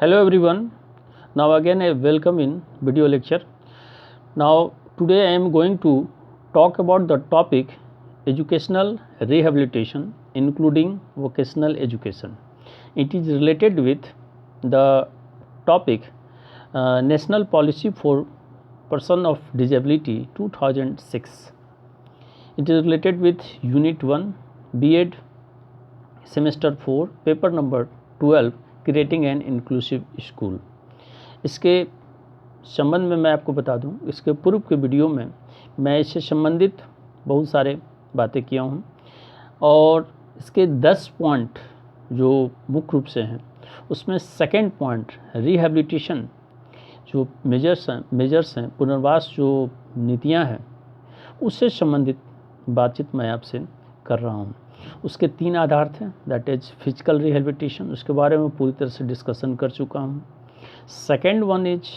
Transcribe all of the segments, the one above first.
Hello everyone. Now again a welcome in video lecture. Now today I am going to talk about the topic educational rehabilitation including vocational education. It is related with the topic National Policy for Person of Disability 2006. It is related with Unit 1 B.Ed Semester 4 Paper number 12 creating an inclusive school. इसके संबंध में मैं आपको बता दूं, इसके पूर्व के वीडियो में मैं इससे संबंधित बहुत सारे बातें किया हूं और इसके 10 पॉइंट जो मुख्य रूप से हैं उसमें सेकंड पॉइंट रिहैबिलिटेशन जो मेजर्स हैं पुनर्वास जो नीतियां हैं उससे संबंधित बातचीत मैं आपसे कर रहा हूं। उसके 3 आधार थे, दैट इज फिजिकल रिहैबिलिटेशन, उसके बारे में पूरी तरह से डिस्कशन कर चुका हूँ। Second one is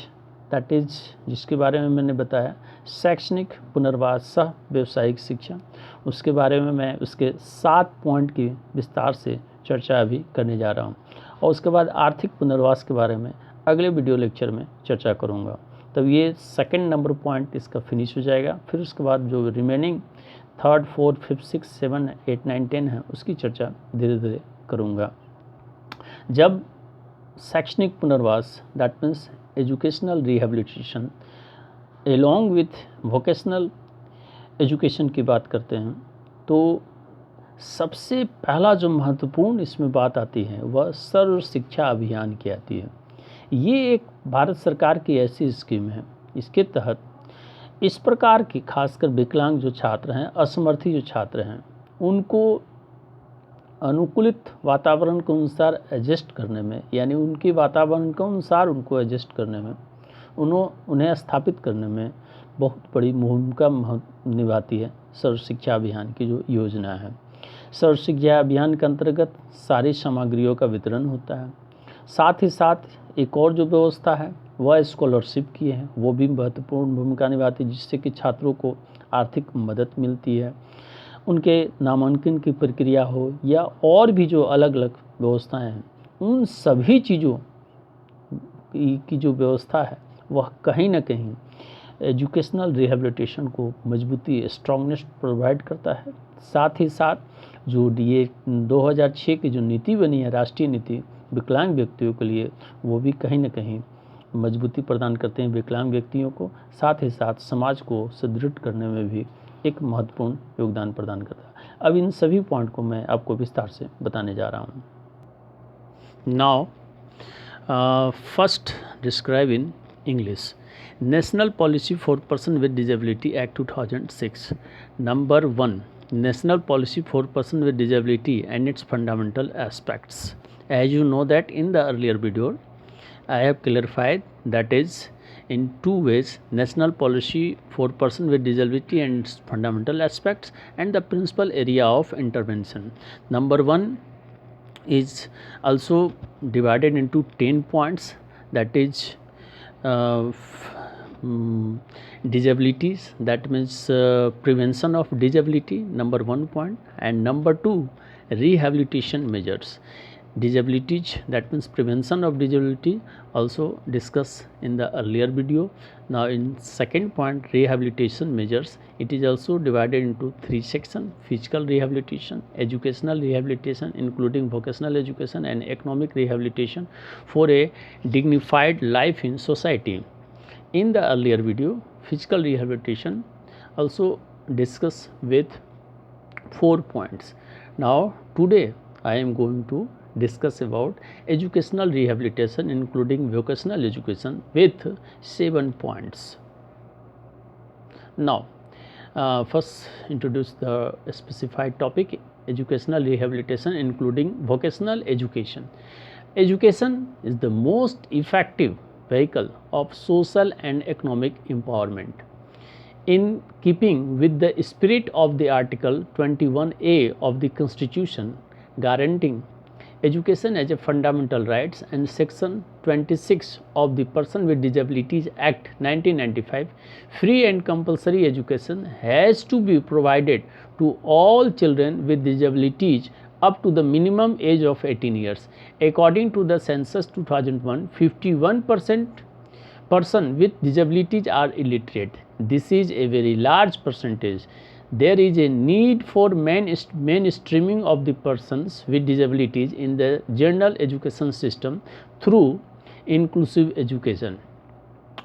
that is जिसके बारे में मैंने बताया शैक्षणिक पुनर्वास सह व्यावसायिक शिक्षा, उसके बारे में मैं उसके 7 पॉइंट की विस्तार से चर्चा अभी करने जा रहा हूँ और उसके बाद आर्थिक पुनर्वास के बारे में अगले वीडियो लेक्चर में चर्चा करूँगा। तब ये सेकेंड नंबर पॉइंट इसका फिनिश हो जाएगा। फिर उसके बाद जो remaining 3rd 4th 5th 6th 7th 8th 9th 10 है उसकी चर्चा धीरे धीरे करूँगा। जब शैक्षणिक पुनर्वास that means educational rehabilitation along with vocational education की बात करते हैं तो सबसे पहला जो महत्वपूर्ण इसमें बात आती है वह सर्व शिक्षा अभियान की आती है। ये एक भारत सरकार की ऐसी स्कीम है, इसके तहत इस प्रकार की खासकर विकलांग जो छात्र हैं, असमर्थी जो छात्र हैं, उनको अनुकूलित वातावरण के अनुसार एडजस्ट करने में, यानी उनके वातावरण के अनुसार उनको एडजस्ट करने में, उन्हें स्थापित करने में बहुत बड़ी भूमिका निभाती है सर्व शिक्षा अभियान की जो योजना है। सर्व शिक्षा अभियान के अंतर्गत सारी सामग्रियों का वितरण होता है। साथ ही साथ एक और जो व्यवस्था है वह स्कॉलरशिप की है, वो भी महत्वपूर्ण भूमिका निभाती है, जिससे कि छात्रों को आर्थिक मदद मिलती है। उनके नामांकन की प्रक्रिया हो या और भी जो अलग अलग व्यवस्थाएं हैं, उन सभी चीज़ों की जो व्यवस्था है वह कहीं ना कहीं एजुकेशनल रिहैबिलिटेशन को मजबूती स्ट्रॉन्गनेस प्रोवाइड करता है। साथ ही साथ जो ये 2006 की जो नीति बनी है, राष्ट्रीय नीति विकलांग व्यक्तियों के लिए, वो भी कहीं ना कहीं मजबूती प्रदान करते हैं विकलांग व्यक्तियों को। साथ ही साथ समाज को सुदृढ़ करने में भी एक महत्वपूर्ण योगदान प्रदान करता है। अब इन सभी पॉइंट को मैं आपको विस्तार से बताने जा रहा हूँ। Now first describe in English national policy for person with disability act 2006। Number 1 national policy for person with disability and its fundamental aspects. As you know that in the earlier video I have clarified that is in 2 ways: national policy for person with disability and its fundamental aspects and the principal area of intervention. Number 1 is also divided into 10 points, that is disabilities, that means prevention of disability, number 1 point, and number 2 rehabilitation measures. Disabilities, that means prevention of disability, also discussed in the earlier video. Now in second point rehabilitation measures, it is also divided into 3 sections: physical rehabilitation, educational rehabilitation including vocational education, and economic rehabilitation for a dignified life in society. In the earlier video physical rehabilitation also discussed with 4 points. Now today I am going to discuss about educational rehabilitation including vocational education with 7 points. Now first introduce the specified topic: educational rehabilitation including vocational education. Education is the most effective vehicle of social and economic empowerment. In keeping with the spirit of the Article 21A of the Constitution guaranteeing education as a fundamental rights and Section 26 of the Person with Disabilities Act 1995, free and compulsory education has to be provided to all children with disabilities up to the minimum age of 18 years. According to the census 2001, 51% person with disabilities are illiterate. This is a very large percentage. There is a need for mainstreaming of the persons with disabilities in the general education system through inclusive education.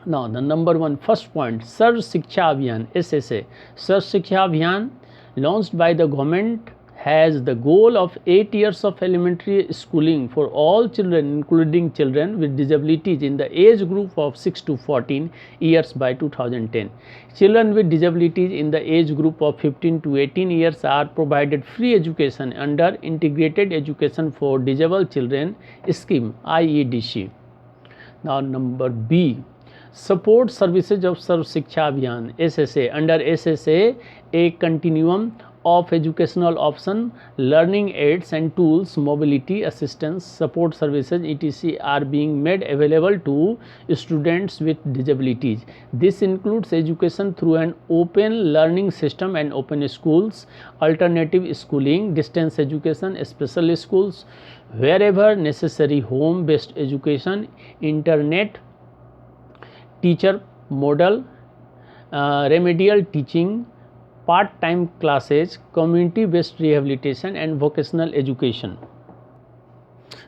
Now, the number one first point, Sarv Shiksha Abhiyan SSA. Sarv Shiksha Abhiyan launched by the government has the goal of 8 years of elementary schooling for all children, including children with disabilities in the age group of 6 to 14 years by 2010. Children with disabilities in the age group of 15 to 18 years are provided free education under Integrated Education for Disabled Children scheme IEDC. Now, number B, support services of Sarv Shiksha Abhiyan SSA. Under SSA, a continuum of educational option, learning aids and tools, mobility assistance, support services etc. are being made available to students with disabilities. This includes education through an open learning system and open schools, alternative schooling, distance education, special schools, wherever necessary, home based education, internet teacher model, remedial teaching, part-time classes, community-based rehabilitation and vocational education.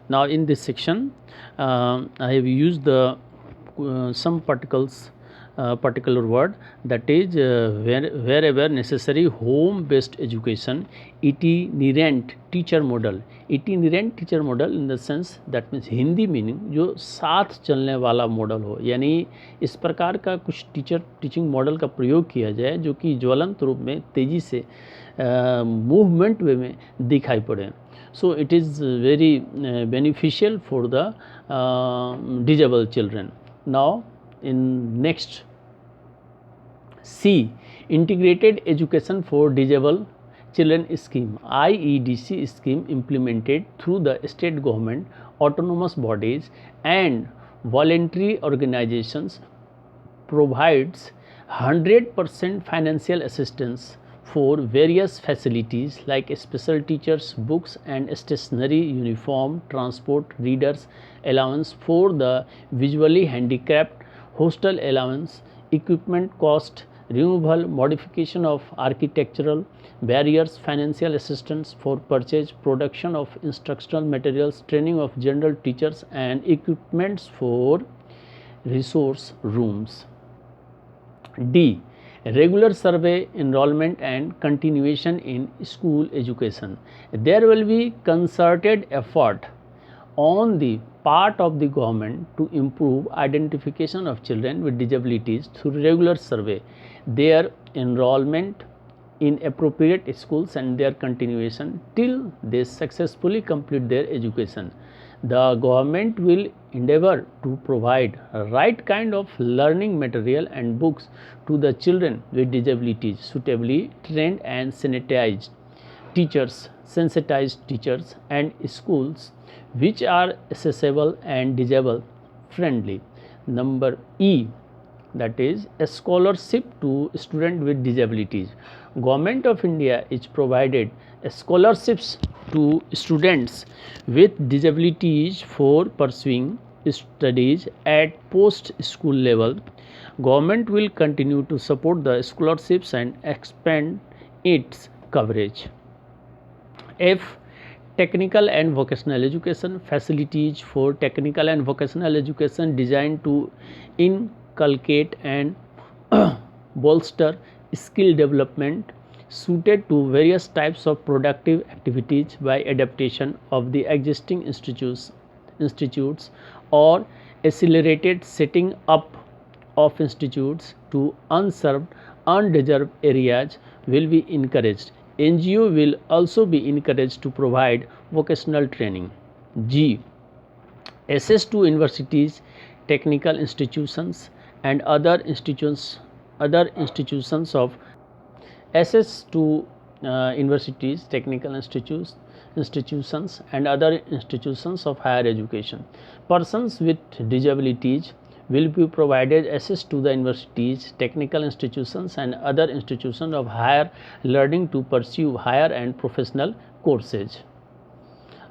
Now, in this section, I have used the some particular word, that is wherever necessary, home-based education, itinerant teacher model. Itinerant teacher model in the sense that means Hindi meaning जो साथ चलने वाला model हो, यानी इस प्रकार का कुछ टीचिंग मॉडल का प्रयोग किया जाए जो कि ज्वलंत रूप में तेज़ी से मूवमेंट वे में दिखाई पड़े. So it is very beneficial for the disabled children. Now, in next C, Integrated Education for Disabled Children scheme, IEDC scheme implemented through the state government, autonomous bodies and voluntary organizations, provides 100% financial assistance for various facilities like special teachers, books and stationery, uniform, transport, readers, allowance for the visually handicapped, hostel allowance, equipment cost, removal, modification of architectural barriers, financial assistance for purchase, production of instructional materials, training of general teachers and equipments for resource rooms. D, regular survey, enrollment and continuation in school education. There will be concerted effort on the part of the government to improve identification of children with disabilities through regular survey, their enrollment in appropriate schools and their continuation till they successfully complete their education. The government will endeavor to provide right kind of learning material and books to the children with disabilities, suitably trained and sensitized teachers and schools which are accessible and disable friendly. Number E, that is a scholarship to students with disabilities. Government of India is provided scholarships to students with disabilities for pursuing studies at post school level. Government will continue to support the scholarships and expand its coverage. F, technical and vocational education, facilities for technical and vocational education designed to inculcate and bolster skill development suited to various types of productive activities by adaptation of the existing institutes or accelerated setting up of institutes to unserved, undeserved areas will be encouraged. NGO will also be encouraged to provide vocational training. G, access to universities, technical institutions and other institutions of access to universities, technical institutions and other institutions of higher education. Persons with disabilities will be provided access to the universities, technical institutions and other institutions of higher learning to pursue higher and professional courses.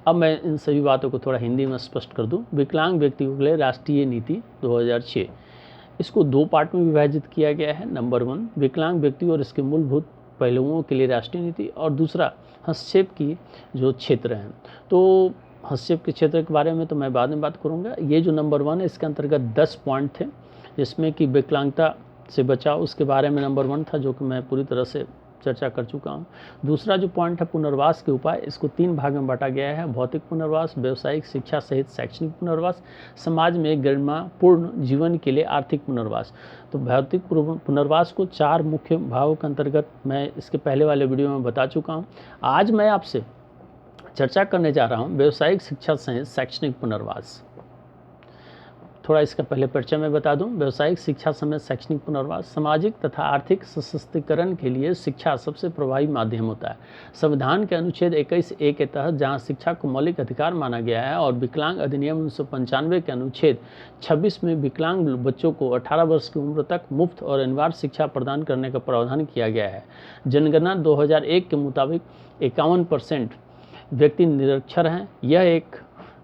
अब मैं इन सभी बातों को थोड़ा हिंदी में स्पष्ट कर दूं। विकलांग व्यक्तियों के लिए राष्ट्रीय नीति 2006, इसको 2 पार्ट में विभाजित किया गया है। नंबर 1 विकलांग व्यक्ति और इसके मूलभूत पहलुओं के लिए राष्ट्रीय नीति, और दूसरा हस्तक्षेप की जो क्षेत्र हैं। तो हस्तक्षेप के क्षेत्र के बारे में तो मैं बाद में बात करूंगा। ये जो नंबर 1 है, इसके अंतर्गत 10 पॉइंट थे, जिसमें कि विकलांगता से बचाव, उसके बारे में नंबर 1 था, जो कि मैं पूरी तरह से चर्चा कर चुका हूँ। दूसरा जो पॉइंट है पुनर्वास के उपाय, इसको 3 भाग में बांटा गया है। भौतिक पुनर्वास, व्यावसायिक शिक्षा सहित शैक्षणिक पुनर्वास, समाज में गरिमापूर्ण जीवन के लिए आर्थिक पुनर्वास। तो भौतिक पुनर्वास को 4 मुख्य भागों के अंतर्गत मैं इसके पहले वाले वीडियो में बता चुका हूँ। आज मैं आपसे चर्चा करने जा रहा हूँ व्यावसायिक शिक्षा सहित शैक्षणिक पुनर्वास। थोड़ा इसका पहले परिचय मैं बता दूं। व्यावसायिक शिक्षा समेत शैक्षणिक पुनर्वास सामाजिक तथा आर्थिक सशक्तिकरण के लिए शिक्षा सबसे प्रभावी माध्यम होता है। संविधान के अनुच्छेद 21(a) के तहत जहां शिक्षा को मौलिक अधिकार माना गया है, और विकलांग अधिनियम 1995 के अनुच्छेद 26 में विकलांग बच्चों को 18 वर्ष की उम्र तक मुफ्त और अनिवार्य शिक्षा प्रदान करने का प्रावधान किया गया है। जनगणना 2001 के मुताबिक 51% व्यक्ति निरक्षर हैं। यह एक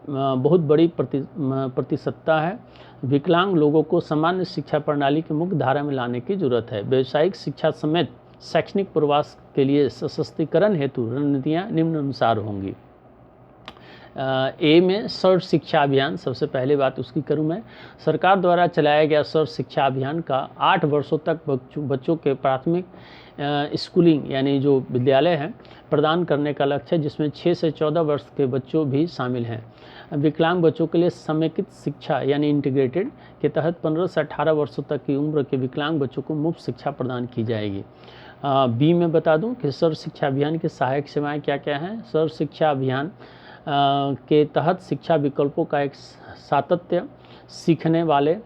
बहुत बड़ी प्रतिशतता है। विकलांग लोगों को सामान्य शिक्षा प्रणाली की मुख्य धारा में लाने की जरूरत है। व्यावसायिक शिक्षा समेत शैक्षणिक प्रवास के लिए सशक्तिकरण हेतु रणनीतियाँ निम्नानुसार होंगी। ए में सर्व शिक्षा अभियान, सबसे पहले बात उसकी करूं मैं। सरकार द्वारा चलाया गया सर्व शिक्षा अभियान का 8 वर्षों तक बच्चों के प्राथमिक स्कूलिंग यानी जो विद्यालय हैं प्रदान करने का लक्ष्य है, जिसमें 6 से 14 वर्ष के बच्चों भी शामिल हैं। विकलांग बच्चों के लिए समेकित शिक्षा यानी इंटीग्रेटेड के तहत 15 से 18 वर्षों तक की उम्र के विकलांग बच्चों को मुफ्त शिक्षा प्रदान की जाएगी। बी में बता दूं कि सर्व शिक्षा अभियान की सहायक सेवाएं क्या क्या हैं। सर्व शिक्षा अभियान के तहत शिक्षा विकल्पों का एक सातत्य, सीखने वाले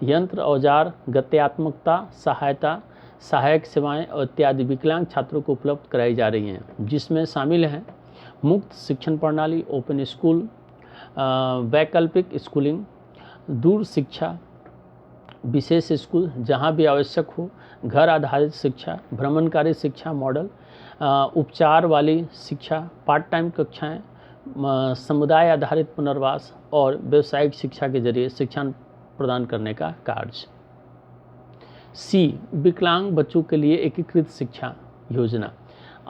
यंत्र, औजार, गत्यात्मकता, सहायता, सहायक सेवाएं और इत्यादि विकलांग छात्रों को उपलब्ध कराई जा रही हैं, जिसमें शामिल हैं मुक्त शिक्षण प्रणाली, ओपन स्कूल, वैकल्पिक स्कूलिंग, दूर शिक्षा, विशेष स्कूल जहां भी आवश्यक हो, घर आधारित शिक्षा, भ्रमणकारी शिक्षा मॉडल, उपचार वाली शिक्षा, पार्ट टाइम कक्षाएं, समुदाय आधारित पुनर्वास और व्यावसायिक शिक्षा के जरिए शिक्षा प्रदान करने का कार्य। सी विकलांग बच्चों के लिए एकीकृत शिक्षा योजना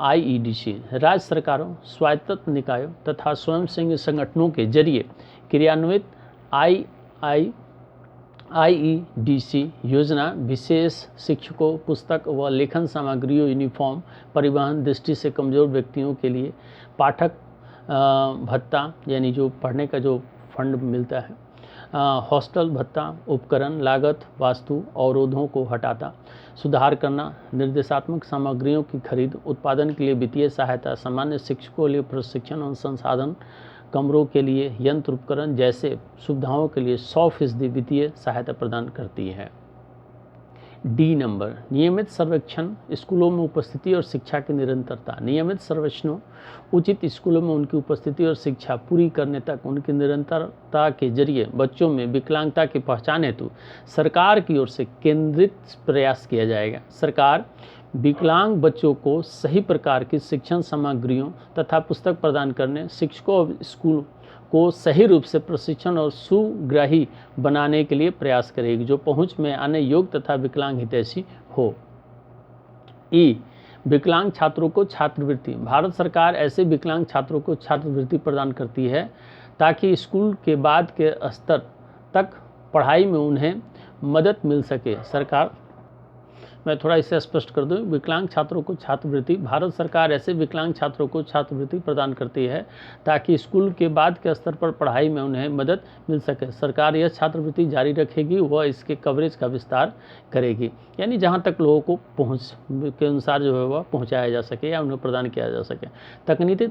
IEDC राज्य सरकारों, स्वायत्त निकायों तथा स्वयंसेवी संगठनों के जरिए क्रियान्वित IEDC योजना विशेष शिक्षकों, पुस्तक व लेखन सामग्रियों, यूनिफॉर्म, परिवहन दृष्टि से कमजोर व्यक्तियों के लिए पाठक भत्ता यानी जो पढ़ने का जो फंड मिलता है, हॉस्टल भत्ता, उपकरण लागत, वास्तु अवरोधों को हटाता, सुधार करना, निर्देशात्मक सामग्रियों की खरीद, उत्पादन के लिए वित्तीय सहायता, सामान्य शिक्षकों के लिए प्रशिक्षण और संसाधन, कमरों के लिए यंत्र उपकरण जैसे सुविधाओं के लिए 100% वित्तीय सहायता प्रदान करती है। डी नंबर नियमित सर्वेक्षण, स्कूलों में उपस्थिति और शिक्षा की निरंतरता। नियमित सर्वेक्षणों, उचित स्कूलों में उनकी उपस्थिति और शिक्षा पूरी करने तक उनकी निरंतरता के जरिए बच्चों में विकलांगता की पहचान हेतु सरकार की ओर से केंद्रित प्रयास किया जाएगा। सरकार विकलांग बच्चों को सही प्रकार की शिक्षण सामग्रियों तथा पुस्तक प्रदान करने, शिक्षकों और स्कूल को सही रूप से प्रशिक्षण और सुग्राही बनाने के लिए प्रयास करेगी, जो पहुंच में आने योग्य तथा विकलांग हितैषी हो। ई विकलांग छात्रों को छात्रवृत्ति। भारत सरकार ऐसे विकलांग छात्रों को छात्रवृत्ति प्रदान करती है ताकि स्कूल के बाद के स्तर तक पढ़ाई में उन्हें मदद मिल सके। सरकार, मैं थोड़ा इसे स्पष्ट कर दूं, विकलांग छात्रों को छात्रवृत्ति। भारत सरकार ऐसे विकलांग छात्रों को छात्रवृत्ति प्रदान करती है ताकि स्कूल के बाद के स्तर पर पढ़ाई में उन्हें मदद मिल सके। सरकार यह छात्रवृत्ति जारी रखेगी व इसके कवरेज का विस्तार करेगी, यानी जहां तक लोगों को पहुंच के अनुसार जो है वह पहुँचाया जा सके या उन्हें प्रदान किया जा सके। तकनीकी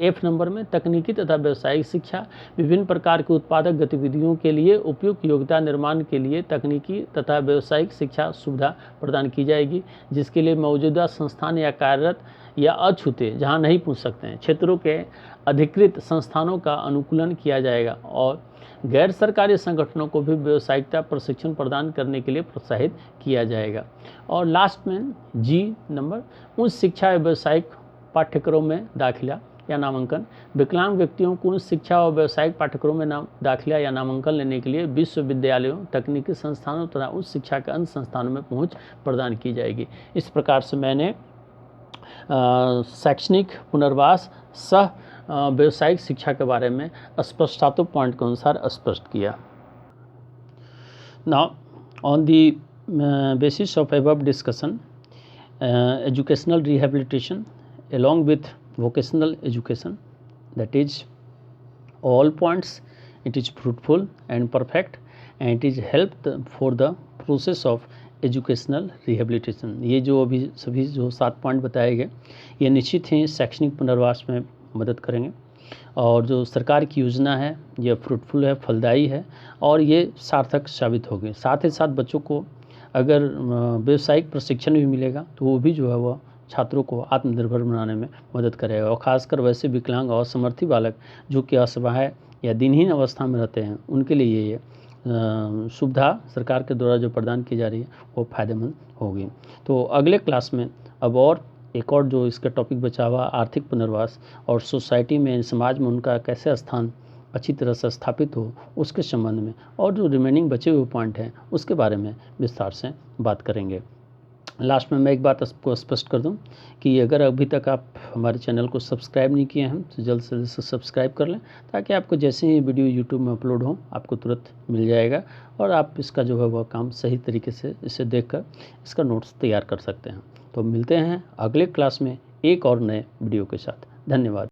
F नंबर में तकनीकी तथा व्यावसायिक शिक्षा। विभिन्न प्रकार की उत्पादक गतिविधियों के लिए उपयुक्त योग्यता निर्माण के लिए तकनीकी तथा व्यावसायिक शिक्षा सुविधा प्रदान की जाएगी, जिसके लिए मौजूदा संस्थान या कार्यरत या अछूते जहां नहीं पूछ सकते हैं क्षेत्रों के अधिकृत संस्थानों का अनुकूलन किया जाएगा और गैर सरकारी संगठनों को भी व्यावसायिकता प्रशिक्षण प्रदान करने के लिए प्रोत्साहित किया जाएगा। और लास्ट में G नंबर उच्च शिक्षा या व्यावसायिक पाठ्यक्रमों में दाखिला। या नामांकन। विकलांग व्यक्तियों को शिक्षा और व्यावसायिक पाठ्यक्रमों में दाखिला या नामांकन लेने के लिए विश्वविद्यालयों, तकनीकी संस्थानों तथा उच्च शिक्षा के अन्य संस्थानों में पहुंच प्रदान की जाएगी। इस प्रकार से मैंने शैक्षणिक पुनर्वास सह व्यावसायिक शिक्षा के बारे में स्पष्टात्मक पॉइंट के अनुसार स्पष्ट किया। Now on the basis of above discussion, educational rehabilitation along with vocational education, that is all points, it is fruitful and perfect and it is helped for the process of educational rehabilitation. ये जो अभी सभी जो 7 point बताए गए ये निश्चित ही शैक्षणिक पुनर्वास में मदद करेंगे और जो सरकार की योजना है ये फ्रूटफुल है, फलदायी है और ये सार्थक साबित होगी। साथ ही साथ बच्चों को अगर व्यावसायिक प्रशिक्षण भी मिलेगा तो वो भी जो है वह छात्रों को आत्मनिर्भर बनाने में मदद करेगा और ख़ासकर वैसे विकलांग और असमर्थी बालक जो कि असहाय या दिनहीन अवस्था में रहते हैं उनके लिए ये सुविधा सरकार के द्वारा जो प्रदान की जा रही है वो फ़ायदेमंद होगी। तो अगले क्लास में अब और एक और जो इसका टॉपिक बचा हुआ आर्थिक पुनर्वास और सोसाइटी में, समाज में उनका कैसे स्थान अच्छी तरह से स्थापित हो उसके संबंध में और जो रिमेनिंग बचे हुए पॉइंट हैं उसके बारे में विस्तार से बात करेंगे। लास्ट में मैं एक बात आपको स्पष्ट कर दूं कि अगर अभी तक आप हमारे चैनल को सब्सक्राइब नहीं किए हैं तो जल्द से जल्द सब्सक्राइब कर लें ताकि आपको जैसे ही वीडियो यूट्यूब में अपलोड हो आपको तुरंत मिल जाएगा और आप इसका जो है वह काम सही तरीके से इसे देखकर इसका नोट्स तैयार कर सकते हैं। तो मिलते हैं अगले क्लास में एक और नए वीडियो के साथ। धन्यवाद।